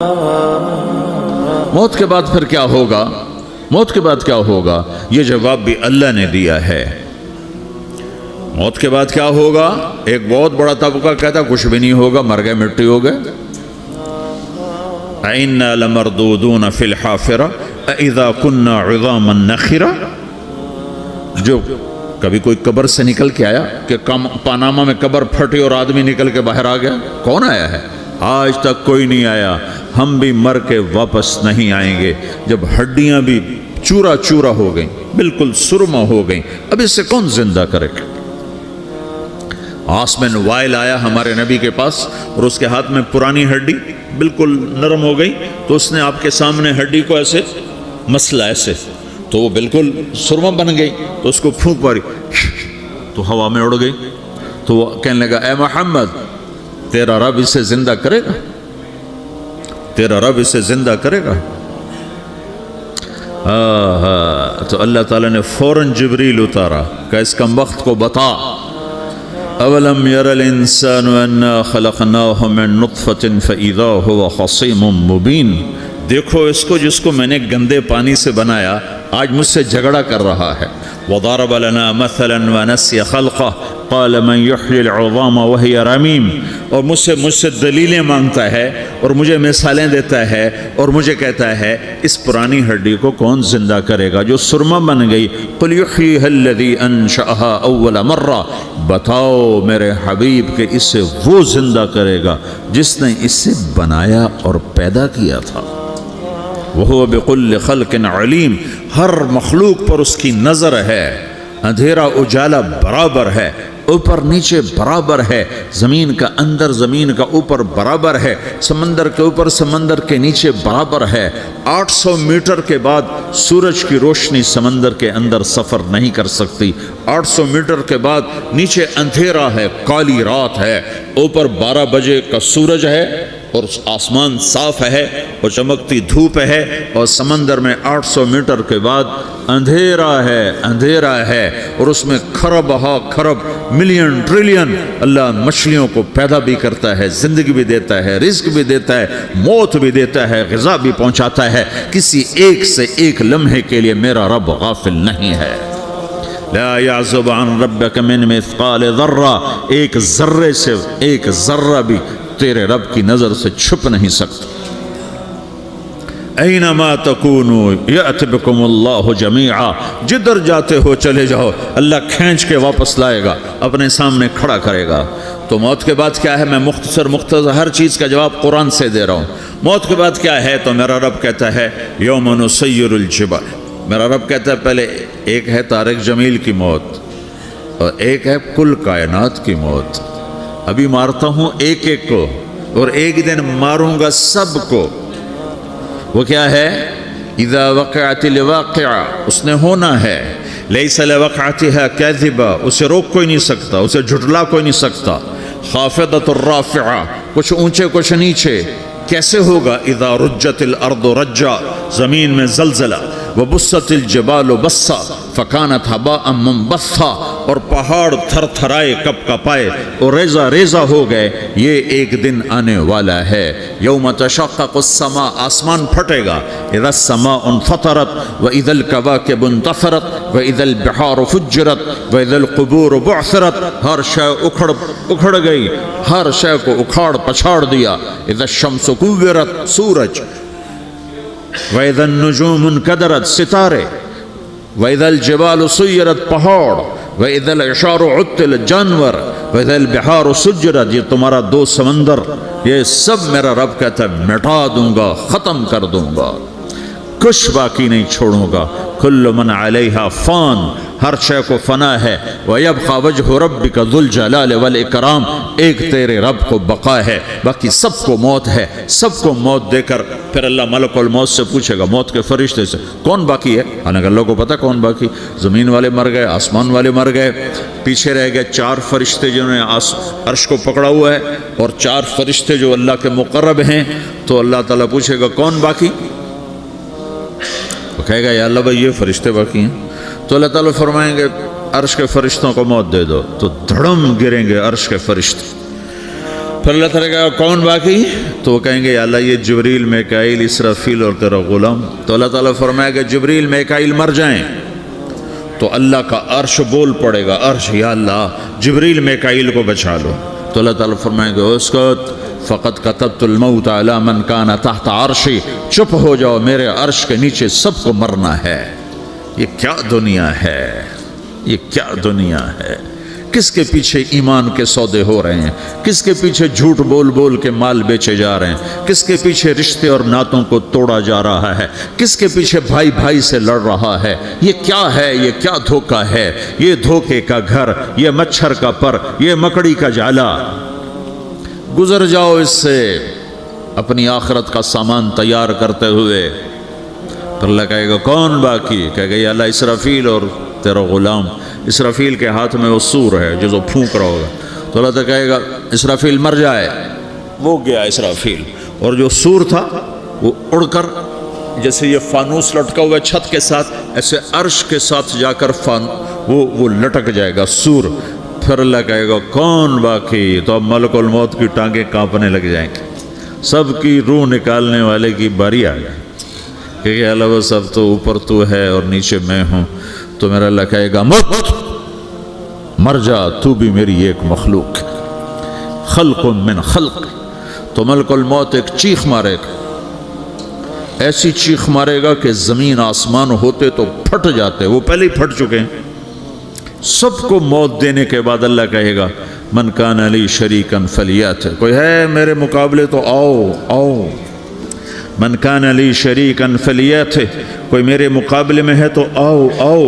موت کے بعد پھر کیا ہوگا؟ موت کے بعد کیا ہوگا؟ یہ جواب بھی اللہ نے دیا ہے۔ موت کے بعد کیا ہوگا؟ ایک بہت بڑا طبقہ کہتا کچھ بھی نہیں ہوگا، مر گئے، مٹی ہو گئے۔ اِنَّا لَمَرْدُودُونَ فِي الْحَافِرَةِ اِذَا كُنَّا عِظَامًا نَخِرَةً۔ جو کبھی کوئی قبر سے نکل کے آیا کہ پاناما میں قبر پھٹی اور آدمی نکل کے باہر آ گیا؟ کون آیا ہے؟ آج تک کوئی نہیں آیا۔ ہم بھی مر کے واپس نہیں آئیں گے۔ جب ہڈیاں بھی چورا چورا ہو گئیں، بالکل سرما ہو گئیں، اب اس سے کون زندہ کرے گا؟ آسمن وائل آیا ہمارے نبی کے پاس اور اس کے ہاتھ میں پرانی ہڈی بالکل نرم ہو گئی، تو اس نے آپ کے سامنے ہڈی کو ایسے مسلا، ایسے تو وہ بالکل سرما بن گئی، تو اس کو پھونک ماری تو ہوا میں اڑ گئی۔ تو وہ کہنے لگا اے محمد، تیرا رب اسے زندہ کرے گا؟ تیرا رب اسے زندہ کرے گا؟ تو اللہ تعالیٰ نے فوراً جبریل اتارا کہ اس کم وقت کو بتا، اولم یر الانسان انا خلقناہ من نطفۃ فاذا هو خصیم مبین۔ دیکھو اس کو جس کو میں نے گندے پانی سے بنایا، آج مجھ سے جھگڑا کر رہا ہے۔ وضرب لنا مثلا ونسی خلقہ قال من یحیی العظام وہی رمیم۔ اور مجھ سے دلیلیں مانگتا ہے اور مجھے مثالیں دیتا ہے اور مجھے کہتا ہے اس پرانی ہڈی کو کون زندہ کرے گا جو سرما بن گئی؟ قل یحییھا الذی انشأھا اول مرہ۔ بتاؤ میرے حبیب کہ اسے وہ زندہ کرے گا جس نے اسے بنایا اور پیدا کیا تھا۔ وَهُوَ بِكُلِّ خَلْقٍ عَلِيمٍ۔ ہر مخلوق پر اس کی نظر ہے۔ اندھیرا اجالا برابر ہے، اوپر نیچے برابر ہے، زمین کا اندر زمین کا اوپر برابر ہے، سمندر کے اوپر سمندر کے نیچے برابر ہے۔ 800 میٹر کے بعد سورج کی روشنی سمندر کے اندر سفر نہیں کر سکتی۔ 800 میٹر کے بعد نیچے اندھیرا ہے، کالی رات ہے، اوپر 12 بجے کا سورج ہے اور آسمان صاف ہے اور چمکتی دھوپ ہے، اور سمندر میں 800 میٹر کے بعد اندھیرا ہے اور اس میں کھرب ہا کھرب ملین ٹریلین اللہ مچھلیوں کو پیدا بھی کرتا ہے، زندگی بھی دیتا ہے، رزق بھی دیتا ہے، موت بھی دیتا ہے، غذا بھی پہنچاتا ہے۔ کسی ایک سے ایک لمحے کے لیے میرا رب غافل نہیں ہے۔ لا يعزب عن ربك من مثقال ذرہ، ایک ذرے سے ایک ذرہ بھی تیرے رب کی نظر سے چھپ نہیں سکتا۔ اینما تکونوا یأت بکم اللہ جمیعا۔ جدھر جاتے ہو چلے جاؤ، اللہ کھینچ کے واپس لائے گا، اپنے سامنے کھڑا کرے گا۔ تو موت کے بعد کیا ہے؟ میں مختصر ہر چیز کا جواب قرآن سے دے رہا ہوں۔ موت کے بعد کیا ہے؟ تو میرا رب کہتا ہے یوم نسیر الجبال۔ میرا رب کہتا ہے پہلے ایک ہے طارق جمیل کی موت اور ایک ہے کل کائنات کی موت۔ ابھی مارتا ہوں ایک ایک کو اور ایک دن ماروں گا سب کو۔ وہ کیا ہے؟ اذا وقعت الواقعہ، اس نے ہونا ہے۔ لیس لوقعتها کاذبہ، اسے روک کوئی نہیں سکتا، اسے جھٹلا کوئی نہیں سکتا۔ خافضۃ الرافعہ، کچھ اونچے کچھ نیچے۔ کیسے ہوگا؟ اذا رجت الارض رجا، زمین میں زلزلہ۔ وبست الجبال بسا فکانت ہباء منبثا، اور پہاڑ تھر تھرائے کپ کپائے اور ریزہ ریزہ ہو گئے۔ یہ ایک دن آنے والا ہے۔ یوم تشقق السماء، آسمان پھٹے گا۔ اذا السماء انفطرت واذا الكواكب انتثرت واذا البحار فجرت واذا القبور بعثرت۔ ہر شے اکھڑ گئی، ہر شے کو اکھاڑ پچھاڑ دیا۔ اذا الشمس کورت، سورج۔ وَإِذَا النُّجُومُ انْكَدَرَتْ، ستارے۔ وَإِذَا الْجِبَالُ سُيِّرَتْ، پہاڑ۔ وَإِذَا الْعِشَارُ عُطِّلَتْ، جانور۔ وَإِذَا الْبِحَارُ سُجِّرَتْ، یہ تمہارا دو سمندر، یہ سب میرا رب کہتا ہے مٹا دوں گا، ختم کر دوں گا، کچھ باقی نہیں چھوڑوں گا۔ کل من علیہا فان، ہر شے کو فنا ہے۔ وَيَبْقَى وَجْهُ رَبِّكَ ذُو الْجَلَالِ وَالْإِكْرَامِ، ایک تیرے رب کو بقا ہے، باقی سب کو موت ہے۔ سب کو موت دے کر پھر اللہ ملک الموت سے پوچھے گا، موت کے فرشتے سے کون باقی ہے؟ حالانکہ اللہ کو پتہ کون باقی۔ زمین والے مر گئے، آسمان والے مر گئے، پیچھے رہ گئے 4 فرشتے جنہوں نے عرش کو پکڑا ہوا ہے اور 4 فرشتے جو اللہ کے مقرب ہیں۔ تو اللہ تعالیٰ پوچھے گا کون باقی؟ وہ کہے گا یا اللہ بھائی یہ فرشتے باقی ہیں۔ تو اللہ تعالیٰ فرمائیں گے عرش کے فرشتوں کو موت دے دو، تو دھڑم گریں گے عرش کے فرشتے۔ پھر اللہ تعالیٰ کہا کون باقی؟ تو وہ کہیں گے یا اللہ یہ جبریل میکائیل اسرافیل اور تیرا غلام. تو اللہ تعالیٰ فرمائے گا جبریل میکائیل مر جائیں تو اللہ کا عرش بول پڑے گا, عرش یا اللہ جبریل میکائیل کو بچا لو. تو اللہ تعالیٰ فرمائے گا اسکت فقط کتبت الموت علی من کان تحت عرشی, چپ ہو جاؤ میرے عرش کے نیچے سب کو مرنا ہے. یہ کیا دنیا ہے, یہ کیا دنیا ہے. کس کے پیچھے ایمان کے سودے ہو رہے ہیں, کس کے پیچھے جھوٹ بول بول کے مال بیچے جا رہے ہیں, کس کے پیچھے رشتے اور ناتوں کو توڑا جا رہا ہے, کس کے پیچھے بھائی بھائی سے لڑ رہا ہے. یہ کیا ہے, یہ کیا دھوکہ ہے, یہ دھوکے کا گھر, یہ مچھر کا پر, یہ مکڑی کا جالا. گزر جاؤ اس سے اپنی آخرت کا سامان تیار کرتے ہوئے. پھر اللہ کہے گا کون باقی؟ کہے گا یا اللہ اسرافیل اور تیرا غلام. اسرافیل کے ہاتھ میں وہ سور ہے جو پھونک رہا ہوگا. تو اللہ تعالیٰ کہے گا اسرافیل مر جائے, وہ گیا اسرافیل. اور جو سور تھا وہ اڑ کر جیسے یہ فانوس لٹکا ہوا ہے چھت کے ساتھ, ایسے عرش کے ساتھ جا کر وہ لٹک جائے گا سور. پھر اللہ کہے گا کون باقی؟ تو اب ملک الموت کی ٹانگیں کانپنے لگ جائیں گے, سب کی روح نکالنے والے کی باری آ گئی کہ اللہ وہ سب تو اوپر تو ہے اور نیچے میں ہوں. تو میرا اللہ کہے گا مت, مر جا, تو بھی میری ایک مخلوق, خلق من خلق. تو ملک الموت ایک چیخ مارے گا, ایسی چیخ مارے گا کہ زمین آسمان ہوتے تو پھٹ جاتے, وہ پہلے ہی پھٹ چکے ہیں. سب کو موت دینے کے بعد اللہ کہے گا من کان لی شریکا فلیات, کوئی ہے میرے مقابلے تو آؤ آؤ. من کان لی شریکا فلیات, کوئی میرے مقابلے میں ہے تو آؤ آؤ.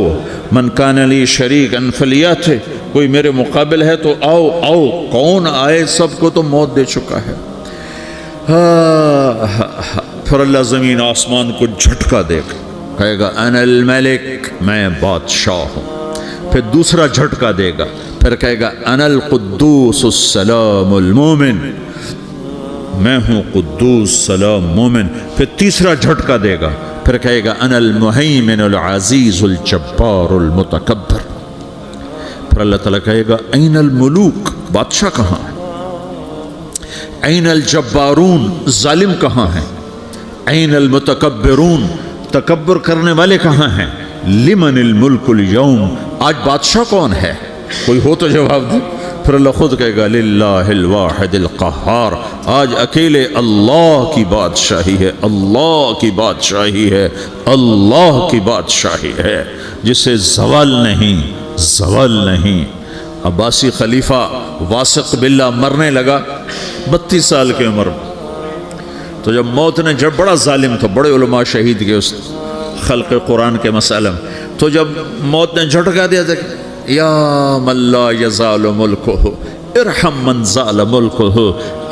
من کان لی شریکا فلیات, کوئی میرے مقابل ہے تو آؤ آؤ. کون آئے؟ سب کو تو موت دے چکا ہے. پھر اللہ زمین آسمان کو جھٹکا دے گا, کہے گا انا الملک, میں بادشاہ ہوں. پھر دوسرا جھٹکا دے گا, پھر کہے گا انا القدوس السلام المومن, میں ہوں قدوس سلام مومن. پھر تیسرا جھٹکا دے گا, پھر کہے گا انا المہیمن العزیز الجبار المتکبر. پھر اللہ تعالیٰ کہے گا این الملوک, بادشاہ کہاں ہے؟ این الجبارون, ظالم کہاں ہیں؟ این المتکبرون, تکبر کرنے والے کہاں ہیں؟ لمن الملک اليوم, آج بادشاہ کون ہے؟ کوئی ہو تو جواب دے. پھر اللہ خود کہے گا للہ الواحد القہار, آج اکیلے اللہ کی بادشاہی ہے, اللہ کی بادشاہی ہے, اللہ کی بادشاہی ہے جسے زوال نہیں, زوال نہیں. عباسی خلیفہ واثق باللہ مرنے لگا 32 سال کی عمر میں. تو جب موت نے, جب بڑا ظالم تھا, بڑے علماء شہید کے اس خلق قرآن کے مسئلہ میں, تو جب موت نے جھٹکا دیا تھا یا من لا یزال ملکہ ارحم من زال ملکہ,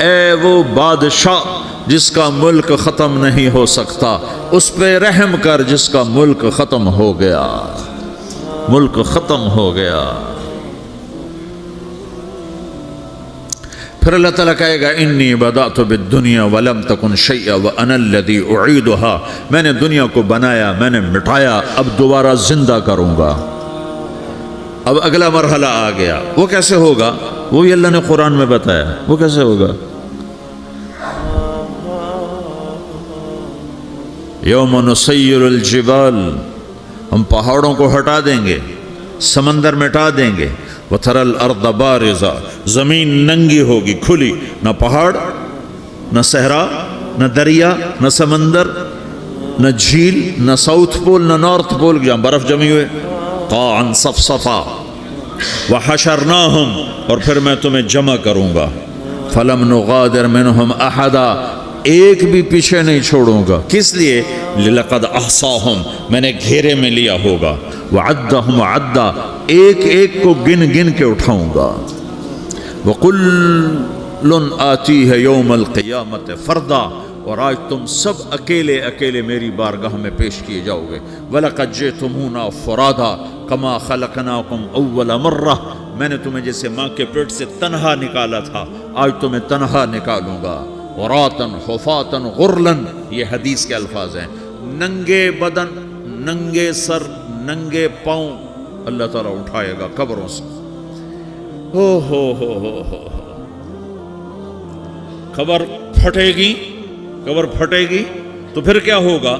اے وہ بادشاہ جس کا ملک ختم نہیں ہو سکتا, اس پہ رحم کر جس کا ملک ختم ہو گیا, ملک ختم ہو گیا. پھر اللہ تعالیٰ کہے گا انی بدأت بالدنیا ولم تکن شیئا وانا الذی اعیدها, میں نے دنیا کو بنایا, میں نے مٹایا, اب دوبارہ زندہ کروں گا. اب اگلا مرحلہ آ گیا, وہ کیسے ہوگا؟ وہ بھی اللہ نے قرآن میں بتایا. وہ کیسے ہوگا؟ یوم نسیر الجبال, ہم پہاڑوں کو ہٹا دیں گے, سمندر مٹا دیں گے. وَتَرَى الْأَرْضَ بَارِزَةً, زمین ننگی ہوگی, کھلی, نہ پہاڑ, نہ صحرا, نہ دریا, نہ سمندر, نہ جھیل, نہ ساؤتھ پول, نہ نارتھ پول جہاں برف جمی ہوئے. قَاعًا صَفْصَفًا وَحَشَرْنَاهُمْ, اور پھر میں تمہیں جمع کروں گا. فَلَمْ نُغَادِرْ مِنْهُمْ أَحَدًا, ایک بھی پیچھے نہیں چھوڑوں گا. کس لیے؟ لَقَدْ أَحْصَاهُمْ, میں نے گھیرے میں لیا ہوگا. وَعَدَّهُمْ عَدًّا, ایک ایک کو گن گن کے اٹھاؤں گا. وَقُلٌّ آتِيهِ يَوْمَ الْقِيَامَةِ فَرْدًا, اور آج تم سب اکیلے اکیلے میری بارگاہ میں پیش کیے جاؤ گے. وَلَقَدْ جِئْتُمُونَا فُرَادًا كَمَا خَلَقْنَاكُمْ أَوَّلَ مَرَّةٍ, میں نے تمہیں جیسے ماں کے پیٹ سے تنہا نکالا تھا, آج تمہیں تنہا نکالوں گا. عُرَاةً حُفَاةً غُرْلًا, یہ حدیث کے الفاظ ہیں. ننگے بدن, ننگے سر, ننگے پاؤں اللہ تعالیٰ اٹھائے گا قبروں سے. ہو قبر پھٹے گی تو پھر کیا ہوگا؟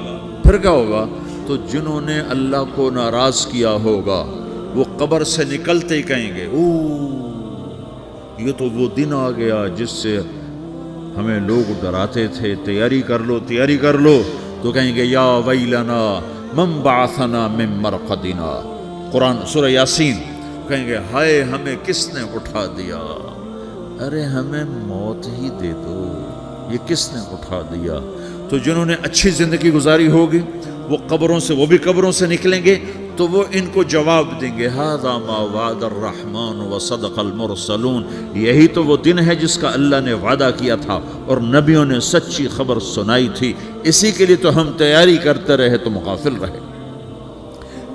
تو جنہوں نے اللہ کو ناراض کیا ہوگا وہ قبر سے نکلتے ہی کہیں گے یہ تو وہ دن آ گیا جس سے ہمیں لوگ ڈراتے تھے، تیاری کر لو، تو کہیں گے یا ویلنا من بعثنا من مرقدنا، قرآن سورہ یاسین، کہیں گے ہائے ہمیں کس نے اٹھا دیا، ارے ہمیں موت ہی دے دو، یہ کس نے اٹھا دیا؟ تو جنہوں نے اچھی زندگی گزاری ہوگی وہ بھی قبروں سے نکلیں گے تو وہ ان کو جواب دیں گے ھذا ما وعد الرحمن وصدق المرسلون، یہی تو وہ دن ہے جس کا اللہ نے وعدہ کیا تھا اور نبیوں نے سچی خبر سنائی تھی، اسی کے لیے تو ہم تیاری کرتے رہے، تم غافل رہے۔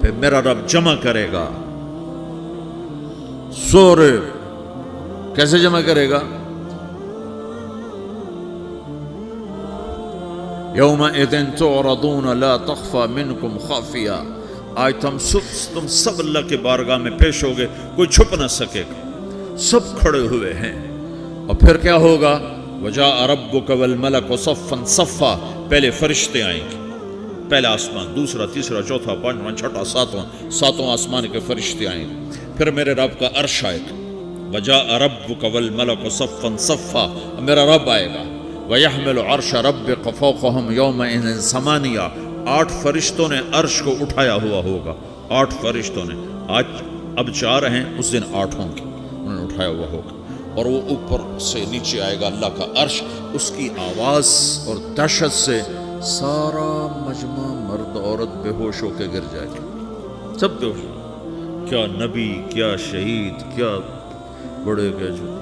پھر میرا رب جمع کرے گا سورے، کیسے جمع کرے گا؟ یومئذ تعرضون لا تخفى منکم خافیہ، آج تم سب اللہ کے بارگاہ میں پیش ہوگے، کوئی چھپ نہ سکے گا، سب کھڑے ہوئے ہیں۔ اور پھر کیا ہوگا؟ وجاء ربک والملک صفا صفا، پہلے فرشتے آئیں گے، پہلا آسمان، دوسرا، تیسرا، چوتھا، پانچواں، چھٹا، ساتواں آسمان کے فرشتے آئیں گے، پھر میرے رب کا عرش آئے گا، وجاء ربک والملک صفا صفا، میرا رب آئے گا، وَيَحْمِلُ عَرْشَ رَبِّكَ فَوْقَهُمْ يَوْمَئِذٍ ثَمَانِيَةٌ، 8 فرشتوں نے عرش کو اٹھایا ہوا ہوگا، 8 فرشتوں نے، آج اب 4 ہیں، اس دن 8 ہوں گے، انہوں نے اٹھایا ہوا ہوگا، اور وہ اوپر سے نیچے آئے گا اللہ کا عرش، اس کی آواز اور دہشت سے سارا مجمع مرد عورت بے ہوش ہو کے گر جائے گا، سب بے ہوش، کیا نبی، کیا شہید، کیا بڑے، کیا چھوٹے۔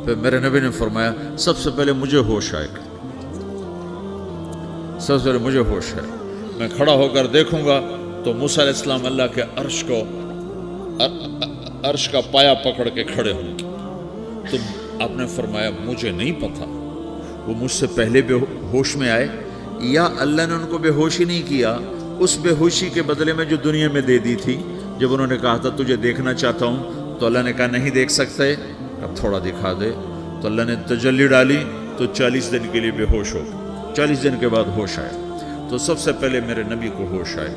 پھر میرے نبی نے فرمایا سب سے پہلے مجھے ہوش آئے گا، سب سے پہلے مجھے ہوش ہے، میں کھڑا ہو کر دیکھوں گا تو موسیٰ علیہ السلام اللہ کے عرش کا پایا پکڑ کے کھڑے ہوں گے، تو آپ نے فرمایا مجھے نہیں پتا وہ مجھ سے پہلے بے ہوش میں آئے یا اللہ نے ان کو بے ہوشی نہیں کیا، اس بے ہوشی کے بدلے میں جو دنیا میں دے دی تھی، جب انہوں نے کہا تھا تجھے دیکھنا چاہتا ہوں تو اللہ نے کہا نہیں دیکھ سکتے، اب تھوڑا دکھا دے، تو اللہ نے تجلی ڈالی تو 40 دن کے لیے بے ہوش ہو گئے، 40 دن کے بعد ہوش آئے، تو سب سے پہلے میرے نبی کو ہوش آئے،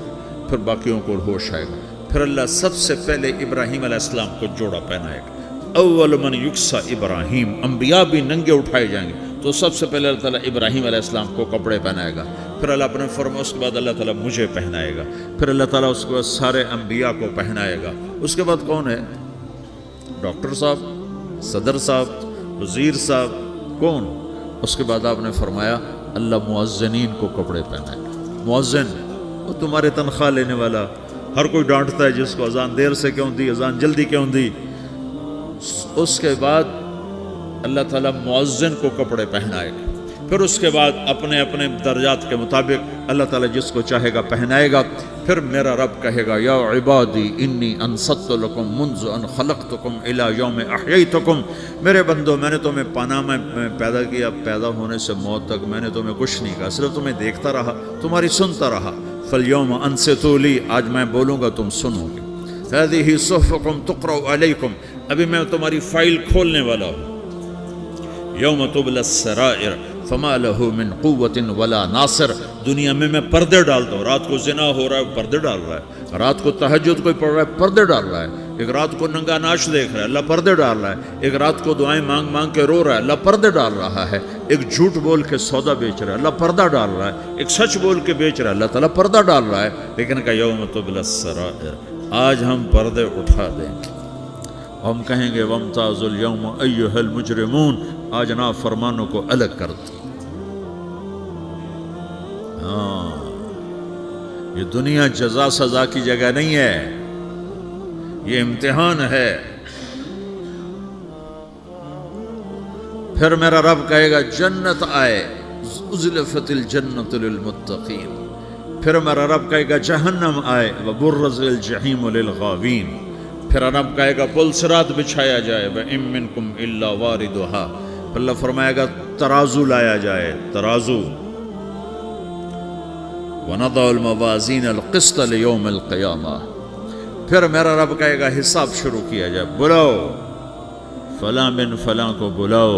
پھر باقیوں کو ہوش آئے گا، پھر اللہ سب سے پہلے ابراہیم علیہ السلام کو جوڑا پہنائے گا، اول من یکسا ابراہیم، انبیاء بھی ننگے اٹھائے جائیں گے، تو سب سے پہلے اللہ تعالیٰ ابراہیم علیہ السلام کو کپڑے پہنائے گا، پھر اللہ اپنے فرما اس کے بعد اللہ تعالیٰ مجھے پہنائے گا، پھر اللہ تعالیٰ اس کے بعد سارے انبیاء کو پہنائے گا، اس کے بعد کون ہے؟ ڈاکٹر صاحب، صدر صاحب، وزیر صاحب، کون؟ اس کے بعد آپ نے فرمایا اللہ مؤذنین کو کپڑے پہنائے گا، مؤذن وہ تمہارے تنخواہ لینے والا، ہر کوئی ڈانٹتا ہے جس کو اذان دیر سے کیوں دی، اذان جلدی کیوں دی، اس کے بعد اللہ تعالیٰ مؤذن کو کپڑے پہنائے گا، پھر اس کے بعد اپنے اپنے درجات کے مطابق اللہ تعالیٰ جس کو چاہے گا پہنائے گا، پھر میرا رب کہے گا یا عبادی انی انصت لکم منذ ان خلقتکم الی یوم احییتکم، میرے بندو میں نے تمہیں پاناما میں پیدا کیا، پیدا ہونے سے موت تک میں نے تمہیں کچھ نہیں کہا، صرف تمہیں دیکھتا رہا، تمہاری سنتا رہا، فالیوم انصتوا لی، آج میں بولوں گا تم سنو گے، ہذہ صحفکم تقرأ علیکم، ابھی میں تمہاری فائل کھولنے والا ہوں، یوم تبلی السرائر فما له من قوت ولا ناصر، دنیا میں پردے ڈالتا ہوں، رات کو زنا ہو رہا ہے پردے ڈال رہا ہے، رات کو تہجد کوئی پڑھ رہا ہے پردے ڈال رہا ہے، ایک رات کو ننگا ناچ دیکھ رہا ہے اللہ پردے ڈال رہا ہے، ایک رات کو دعائیں مانگ مانگ کے رو رہا ہے اللہ پردے ڈال رہا ہے، ایک جھوٹ بول کے سودا بیچ رہا ہے اللہ پردہ ڈال رہا ہے، ایک سچ بول کے بیچ رہا ہے اللہ تعالیٰ پردہ ڈال رہا ہے، لیکن کہ یوم تبلی السرائر، آج ہم پردے اٹھا دیں گے، ہم کہیں گے وامتازوا اليوم ایھا المجرمون، آج نافرمانوں کو الگ کر دو۔ یہ دنیا جزا سزا کی جگہ نہیں ہے، یہ امتحان ہے۔ پھر میرا رب کہے گا جنت آئے، ازلفت الجنت للمتقین، پھر میرا رب کہے گا جہنم آئے، وبرز الجحیم للغاوین، پھر رب کہے گا پل صراط بچھایا جائے، وَإِن مِّنكُمْ إِلَّا وَارِدُهَا، اللہ فرمائے گا ترازو لایا جائے، ترازو، وَنَضَعُ الْمَوَازِينَ الْقِسْطَ لِيَوْمِ الْقِيَامَةِ، پھر میرا رب کہے گا حساب شروع کیا جائے، بلاؤ فلاں بن فلاں کو بلاؤ،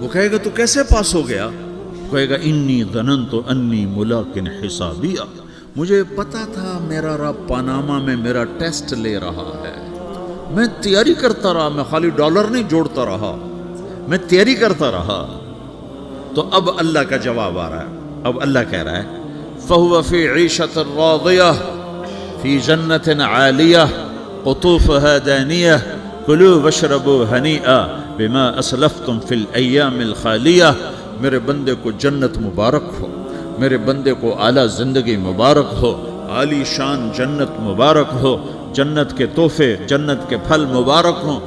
وہ کہے گا تو کیسے پاس ہو گیا؟ کہے گا انی ظننت انی ملاقن حسابیہ، مجھے پتا تھا میرا رب پاناما میں میرا ٹیسٹ لے رہا ہے، میں تیاری کرتا رہا، میں خالی ڈالر نہیں جوڑتا رہا، میں تیاری کرتا رہا۔ تو اب اللہ کا جواب آ رہا ہے، اب اللہ کہہ رہا ہے فَهُوَ فِي عِيشَةٍ رَاضِيَةٍ فِي جَنَّةٍ عَالِيَةٍ قُطُوفُهَا دَانِيَةٌ كُلُوا وَاشْرَبُوا هَنِيئًا بِمَا أَسْلَفْتُمْ فِي الْأَيَّامِ الْخَالِيَةِ، میرے بندے کو جنت مبارک ہو، میرے بندے کو اعلیٰ زندگی مبارک ہو، عالی شان جنت مبارک ہو، جنت کے تحفے، جنت کے پھل مبارک ہوں،